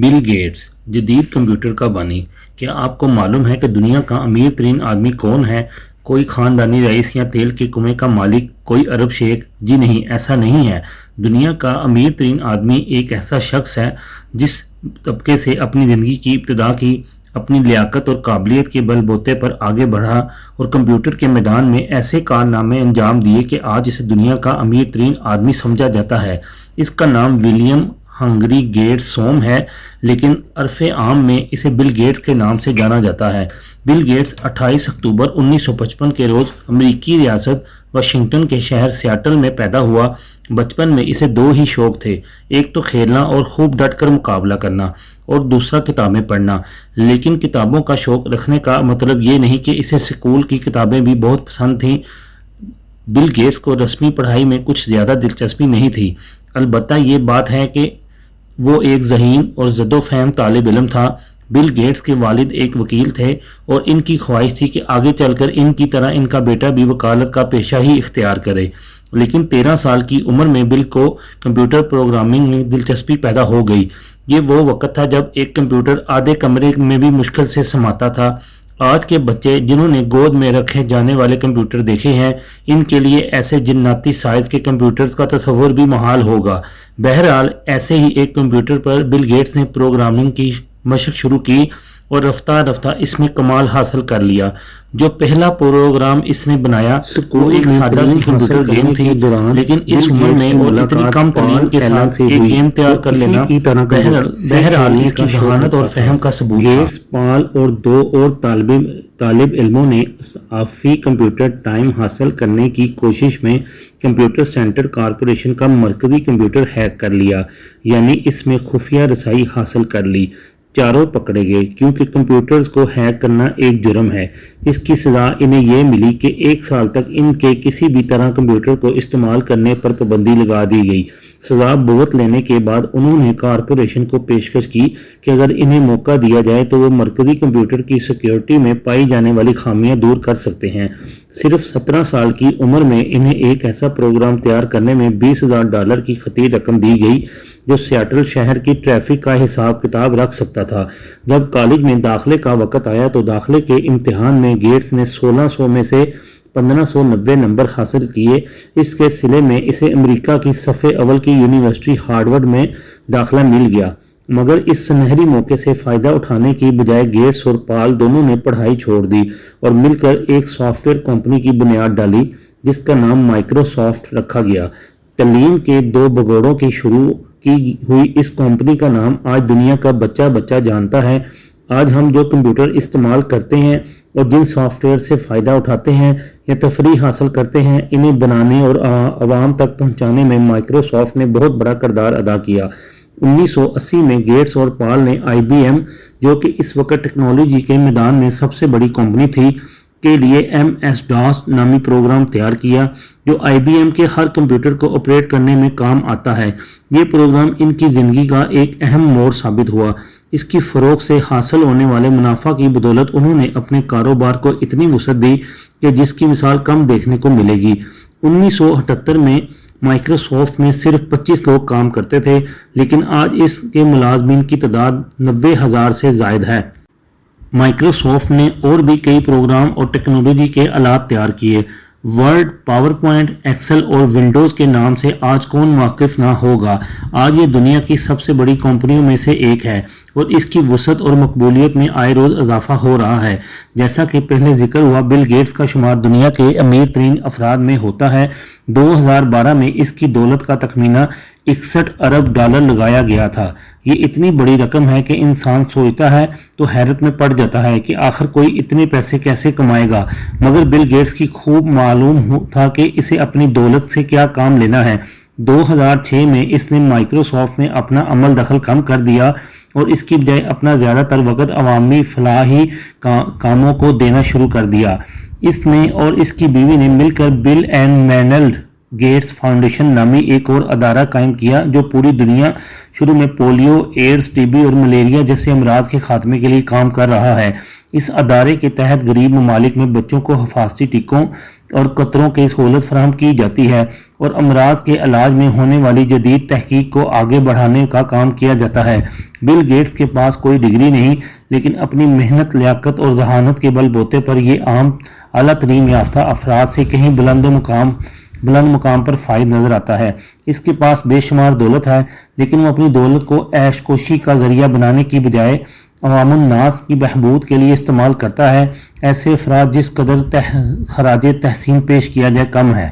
Bill Gates جدید computer کا بانی۔ کیا آپ کو معلوم ہے کہ دنیا کا امیر ترین آدمی کون ہے؟ کوئی خاندانی رئیس یا تیل کے کنویں کا مالک، کوئی عرب شیخ؟ جی نہیں، ایسا نہیں ہے۔ دنیا کا امیر ترین آدمی ایک ایسا شخص ہے جس طبقے سے اپنی زندگی کی ابتدا کی، اپنی لیاقت اور قابلیت کے بل بوتے پر آگے بڑھا اور کمپیوٹر کے میدان میں ایسے کارنامے انجام دیے کہ آج اسے دنیا کا امیر ترین آدمی سمجھا جاتا ہے۔ اس کا نام ولیم ہنگری گیٹس سوم ہے، لیکن عرف عام میں اسے بل گیٹس کے نام سے جانا جاتا ہے۔ بل گیٹس 28 اکتوبر 1955 کے روز امریکی ریاست واشنگٹن کے شہر سیاٹل میں پیدا ہوا۔ بچپن میں اسے دو ہی شوق تھے، ایک تو کھیلنا اور خوب ڈٹ کر مقابلہ کرنا، اور دوسرا کتابیں پڑھنا۔ لیکن کتابوں کا شوق رکھنے کا مطلب یہ نہیں کہ اسے اسکول کی کتابیں بھی بہت پسند تھیں۔ بل گیٹس کو رسمی پڑھائی میں کچھ زیادہ دلچسپی نہیں تھی، البتہ یہ بات ہے کہ وہ ایک ذہین اور زد و فہم طالب علم تھا۔ بل گیٹس کے والد ایک وکیل تھے اور ان کی خواہش تھی کہ آگے چل کر ان کی طرح ان کا بیٹا بھی وکالت کا پیشہ ہی اختیار کرے۔ لیکن 13 سال کی عمر میں بل کو کمپیوٹر پروگرامنگ میں دلچسپی پیدا ہو گئی۔ یہ وہ وقت تھا جب ایک کمپیوٹر آدھے کمرے میں بھی مشکل سے سماتا تھا۔ آج کے بچے جنہوں نے گود میں رکھے جانے والے کمپیوٹر دیکھے ہیں، ان کے لیے ایسے جناتی سائز کے کمپیوٹرز کا تصور بھی محال ہوگا۔ بہرحال ایسے ہی ایک کمپیوٹر پر بل گیٹس نے پروگرامنگ کی مشق شروع کی اور رفتہ رفتہ اس میں کمال حاصل کر لیا۔ جو پہلا پروگرام اس نے بنایا وہ ایک سادہ سی کمپیوٹر گیم تھی، لیکن اس عمر میں اور اتنی کم تعلیم کے ساتھ ایک گیم تیار کر لینا بہرحال اس کی ذہانت اور فہم کا ثبوت تھا۔ گیٹس، پال اور دو اور طالب علموں نے اضافی کمپیوٹر ٹائم حاصل کرنے کی کوشش میں کمپیوٹر سینٹر کارپوریشن کا مرکزی کمپیوٹر ہیک کر لیا، یعنی اس میں خفیہ رسائی حاصل کر لی۔ چاروں پکڑے گئے کیونکہ کمپیوٹرز کو ہیک کرنا ایک جرم ہے۔ اس کی سزا انہیں یہ ملی کہ 1 سال تک ان کے کسی بھی طرح کمپیوٹر کو استعمال کرنے پر پابندی لگا دی گئی۔ سزا بھگت لینے کے بعد انہوں نے کارپوریشن کو پیشکش کی کہ اگر انہیں موقع دیا جائے تو وہ مرکزی کمپیوٹر کی سیکیورٹی میں پائی جانے والی خامیاں دور کر سکتے ہیں۔ صرف 17 سال کی عمر میں انہیں ایک ایسا پروگرام تیار کرنے میں $20,000 کی خطیر رقم دی گئی جو سیاٹل شہر کی ٹریفک کا حساب کتاب رکھ سکتا تھا۔ جب کالج میں داخلے کا وقت آیا تو داخلے کے امتحان میں گیٹس نے 1600 میں سے 1590 نمبر حاصل کیے۔ اس کے صلے میں اسے امریکہ کی صف اول کی یونیورسٹی ہارورڈ میں داخلہ مل گیا، مگر اس سنہری موقع سے فائدہ اٹھانے کی بجائے گیٹس اور پال دونوں نے پڑھائی چھوڑ دی اور مل کر ایک سافٹ ویئر کمپنی کی بنیاد ڈالی جس کا نام مائکروسافٹ رکھا گیا۔ تعلیم کے 2 بگوڑوں کی شروع کی ہوئی اس کمپنی کا نام آج دنیا کا بچہ بچہ جانتا ہے۔ آج ہم جو کمپیوٹر استعمال کرتے ہیں اور جن سافٹ ویئر سے فائدہ اٹھاتے ہیں یا تفریح حاصل کرتے ہیں، انہیں بنانے اور عوام تک پہنچانے میں مائکروسافٹ نے بہت بڑا کردار ادا کیا۔ 1980 میں گیٹس اور پال نے IBM، جو کہ اس وقت ٹیکنالوجی کے میدان میں سب سے بڑی کمپنی تھی، کے لیے MS-DOS نامی پروگرام تیار کیا جو IBM کے ہر کمپیوٹر کو آپریٹ کرنے میں کام آتا ہے۔ یہ پروگرام ان کی زندگی کا ایک اہم موڑ ثابت ہوا۔ اس کی فروغ سے حاصل ہونے والے منافع کی بدولت انہوں نے اپنے کاروبار کو اتنی وسعت دی کہ جس کی مثال کم دیکھنے کو ملے گی۔ 1978 میں مائکروسافٹ میں صرف 25 لوگ کام کرتے تھے، لیکن آج اس کے ملازمین کی تعداد 90,000 سے زائد ہے۔ مائکروسافٹ نے اور بھی کئی پروگرام اور ٹیکنالوجی کے آلات تیار کیے۔ ورڈ، پاور پوائنٹ، ایکسل اور ونڈوز کے نام سے آج کون واقف نہ ہوگا۔ آج یہ دنیا کی سب سے بڑی کمپنیوں میں سے ایک ہے اور اس کی وسعت اور مقبولیت میں آئے روز اضافہ ہو رہا ہے۔ جیسا کہ پہلے ذکر ہوا، بل گیٹس کا شمار دنیا کے امیر ترین افراد میں ہوتا ہے۔ 2012 میں اس کی دولت کا تخمینہ $61 ارب لگایا گیا تھا۔ یہ اتنی بڑی رقم ہے کہ انسان سوچتا ہے تو حیرت میں پڑ جاتا ہے کہ آخر کوئی اتنے پیسے کیسے کمائے گا، مگر بل گیٹس کی خوب معلوم تھا کہ اسے اپنی دولت سے کیا کام لینا ہے۔ 2006 میں اس نے مائکروسافٹ میں اپنا عمل دخل کم کر دیا اور اس کی بجائے اپنا زیادہ تر وقت عوامی فلاحی کاموں کو دینا شروع کر دیا۔ اس نے اور اس کی بیوی نے مل کر بل اینڈ میلنڈا گیٹس فاؤنڈیشن نامی ایک اور ادارہ قائم کیا جو پوری دنیا شروع میں پولیو، ایڈز، TB اور ملیریا جیسے امراض کے خاتمے کے لیے کام کر رہا ہے۔ اس ادارے کے تحت غریب ممالک میں بچوں کو حفاظتی ٹیکوں اور قطروں کی سہولت فراہم کی جاتی ہے اور امراض کے علاج میں ہونے والی جدید تحقیق کو آگے بڑھانے کا کام کیا جاتا ہے۔ بل گیٹس کے پاس کوئی ڈگری نہیں، لیکن اپنی محنت، لیاقت اور ذہانت کے بل بوتے پر یہ عام اعلیٰ تعلیم یافتہ افراد سے کہیں بلند مقام پر فائز نظر آتا ہے۔ اس کے پاس بے شمار دولت ہے، لیکن وہ اپنی دولت کو عیش کوشی کا ذریعہ بنانے کی بجائے عوام الناس کی بہبود کے لیے استعمال کرتا ہے۔ ایسے افراد جس قدر خراج تحسین پیش کیا جائے کم ہے۔